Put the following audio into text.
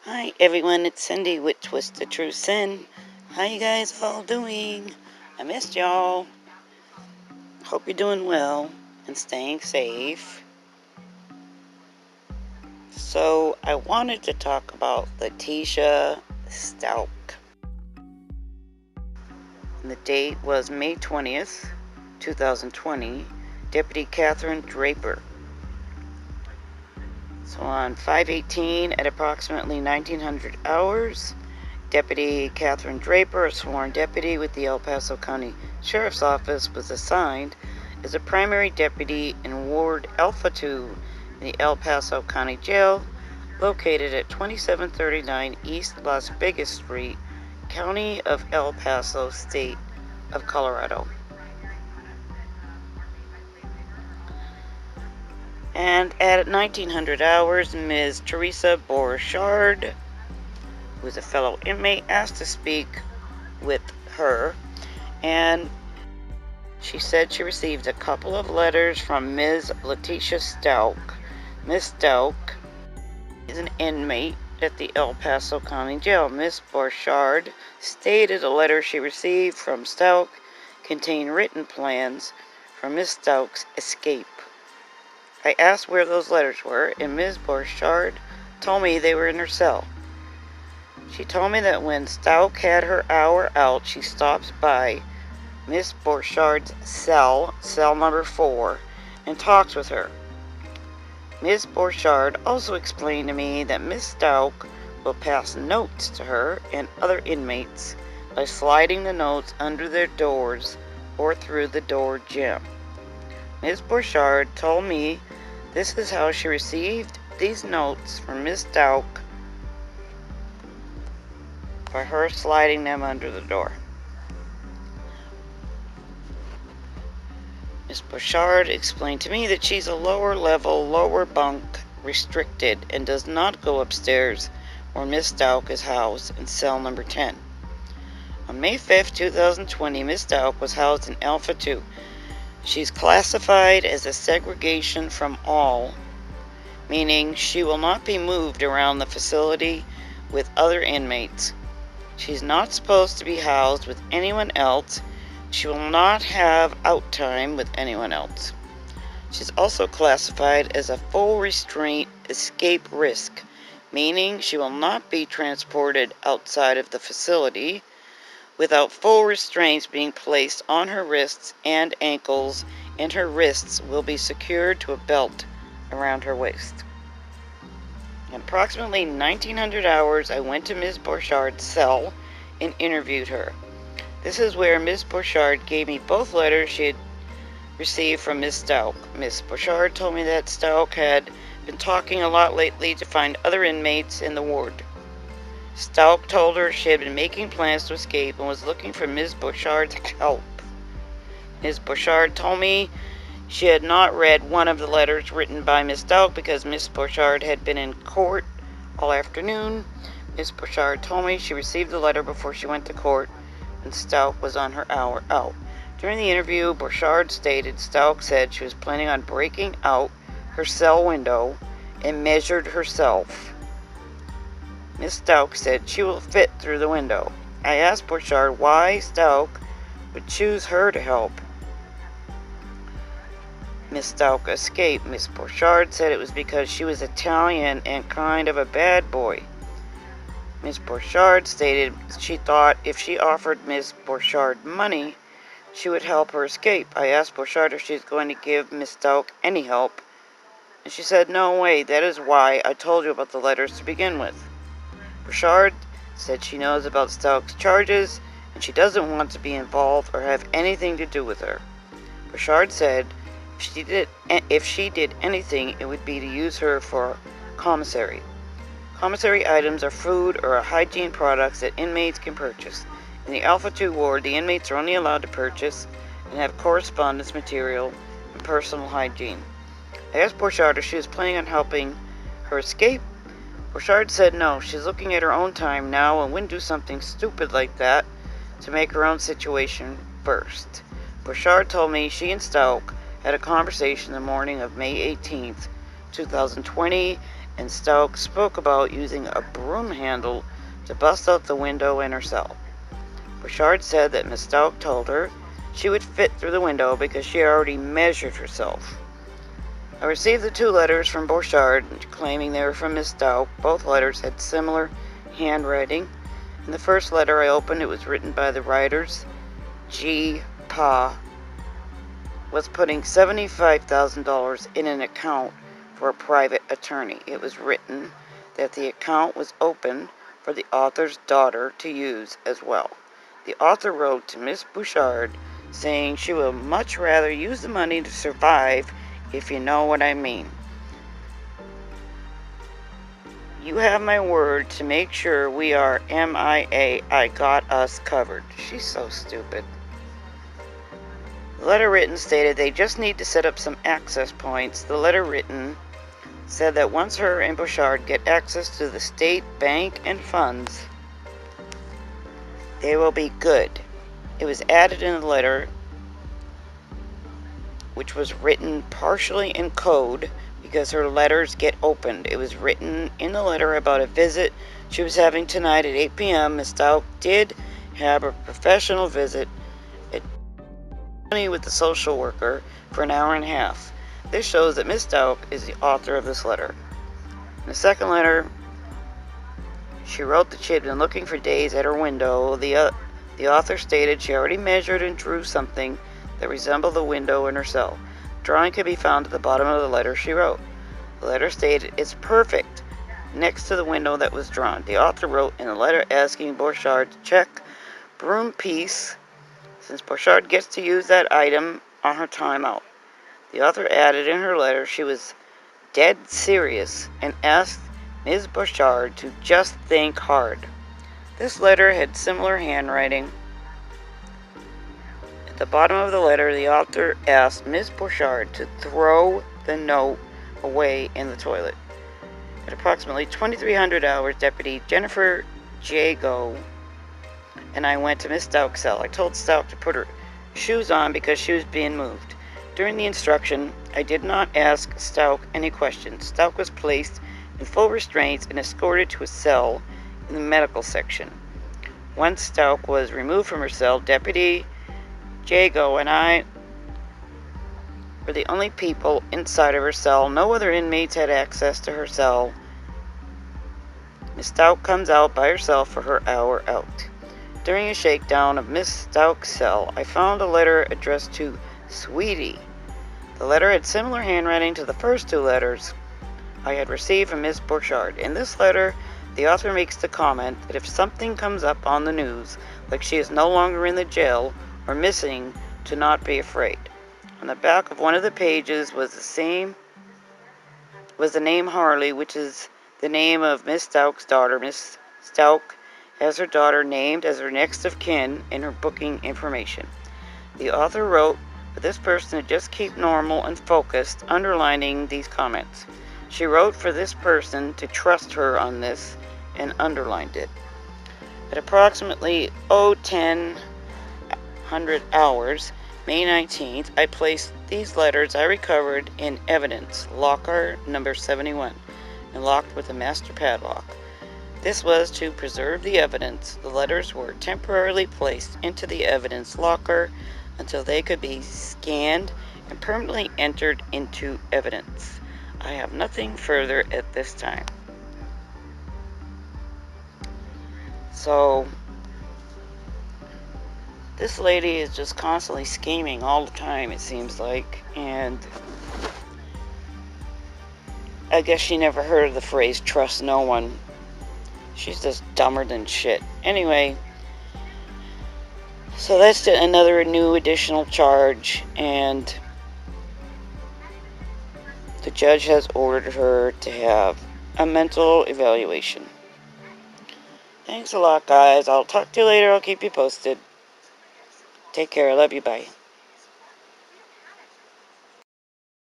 Hi everyone, it's Cindy with Twisted True Sin. How you guys all doing? I missed y'all. Hope you're doing well and staying safe. So I wanted to talk about Letecia Stauch. And the date was May 20th, 2020. Deputy Catherine Draper. So on 5/18 at approximately 1900 hours, Deputy Catherine Draper, a sworn deputy with the El Paso County Sheriff's Office, was assigned as a primary deputy in Ward Alpha 2 in the El Paso County Jail, located at 2739 East Las Vegas Street, County of El Paso, State of Colorado. And at 1900 hours, Ms. Theresa Borchard, who is a fellow inmate, asked to speak with her, and she said she received a couple of letters from Ms. Letecia Stauch. Ms. Stauch is an inmate at the El Paso County Jail. Ms. Borchard stated a letter she received from Stauch contained written plans for Ms. Stauch's escape. I asked where those letters were, and Ms. Borchard told me they were in her cell. She told me that when Stauch had her hour out, she stops by Miss Borchard's cell number 4, and talks with her. Miss Borchard also explained to me that Miss Stauch will pass notes to her and other inmates by sliding the notes under their doors or through the door jamb. Miss Borchard told me this is how she received these notes from Miss Stauch, by her sliding them under the door. Miss Borchard explained to me that she's a lower level, lower bunk restricted and does not go upstairs where Miss Stauch is housed in cell number 10. On May 5th, 2020, Miss Stauch was housed in Alpha 2. She's classified as a segregation from all, meaning she will not be moved around the facility with other inmates. She's not supposed to be housed with anyone else. She will not have out time with anyone else. She's also classified as a full restraint escape risk, meaning she will not be transported outside of the facility without full restraints being placed on her wrists and ankles, and her wrists will be secured to a belt around her waist. At approximately 1900 hours, I went to Ms. Borchard's cell and interviewed her. This is where Ms. Borchard gave me both letters she had received from Ms. Stauch. Ms. Borchard told me that Stauch had been talking a lot lately to find other inmates in the ward. Stauch told her she had been making plans to escape and was looking for Ms. Borchard's help. Ms. Borchard told me she had not read one of the letters written by Ms. Stauch because Ms. Borchard had been in court all afternoon. Ms. Borchard told me she received the letter before she went to court, and Stauch was on her hour out. During the interview, Borchard stated Stauch said she was planning on breaking out her cell window and measured herself. Miss Stauch said she will fit through the window. I asked Borchard why Stauch would choose her to help Miss Stauch escape. Miss Borchard said it was because she was Italian and kind of a bad boy. Miss Borchard stated she thought if she offered Miss Borchard money, she would help her escape. I asked Borchard if she's going to give Miss Stauch any help, and she said, "No way, that is why I told you about the letters to begin with." Borchard said she knows about Stauch's charges, and she doesn't want to be involved or have anything to do with her. Borchard said if she did anything, it would be to use her for commissary. Commissary items are food or hygiene products that inmates can purchase. In the Alpha 2 ward, the inmates are only allowed to purchase and have correspondence material and personal hygiene. I asked Borchard if she was planning on helping her escape. Borchard said no, she's looking at her own time now and wouldn't do something stupid like that to make her own situation first. Borchard told me she and Stauch had a conversation the morning of May 18th, 2020 and Stauch spoke about using a broom handle to bust out the window in her cell. Borchard said that Miss Stauch told her she would fit through the window because she already measured herself. I received the 2 letters from Borchard claiming they were from Miss Stauch. Both letters had similar handwriting. In the first letter I opened, it was written by the writers. Pa was putting $75,000 in an account for a private attorney. It was written that the account was open for the author's daughter to use as well. The author wrote to Miss Borchard saying she will much rather use the money to survive, if you know what I mean. You have my word to make sure we are MIA. I got us covered. She's so stupid. The letter written stated they just need to set up some access points. The letter written said that once her and Borchard get access to the state bank and funds, they will be good. It was added in the letter, which was written partially in code because her letters get opened. It was written in the letter about a visit she was having tonight at 8 p.m. Miss Stauch did have a professional visit with the social worker for an hour and a half. This shows that Miss Stauch is the author of this letter. In the second letter, she wrote that she had been looking for days at her window. The author stated she already measured and drew something that resembled the window in her cell. Drawing could be found at the bottom of the letter she wrote. The letter stated, "It's perfect," next to the window that was drawn. The author wrote in the letter asking Borchard to check broom piece, since Borchard gets to use that item on her time out. The author added in her letter she was dead serious and asked Ms. Borchard to just think hard. This letter had similar handwriting. At the bottom of the letter, the author asked Ms. Borchard to throw the note away in the toilet. At approximately 2300 hours, Deputy Jennifer Jago and I went to Miss Stauch's cell. I told Stauch to put her shoes on because she was being moved. During the instruction, I did not ask Stauch any questions. Stauch was placed in full restraints and escorted to a cell in the medical section. Once Stauch was removed from her cell, Deputy Jago and I were the only people inside of her cell. No other inmates had access to her cell. Miss Stauch comes out by herself for her hour out. During a shakedown of Miss Stauch's cell, I found a letter addressed to Sweetie. The letter had similar handwriting to the first 2 letters I had received from Miss Borchard. In this letter, the author makes the comment that if something comes up on the news, like she is no longer in the jail or missing, to not be afraid. On the back of one of the pages was the name Harley, which is the name of Miss Stauch's daughter. Miss Stauch has her daughter named as her next of kin in her booking information. The author wrote for this person to just keep normal and focused, underlining these comments. She wrote for this person to trust her on this and underlined it. At approximately 1000 hours, May 19th, I placed these letters I recovered in evidence locker number 71 and locked with a master padlock. This was to preserve the evidence. The letters were temporarily placed into the evidence locker until they could be scanned and permanently entered into evidence. I have nothing further at this time. So, this lady is just constantly scheming all the time, it seems like, and I guess she never heard of the phrase, trust no one. She's just dumber than shit. Anyway, so that's another new additional charge, and the judge has ordered her to have a mental evaluation. Thanks a lot, guys. I'll talk to you later. I'll keep you posted. Take care. I love you. Bye.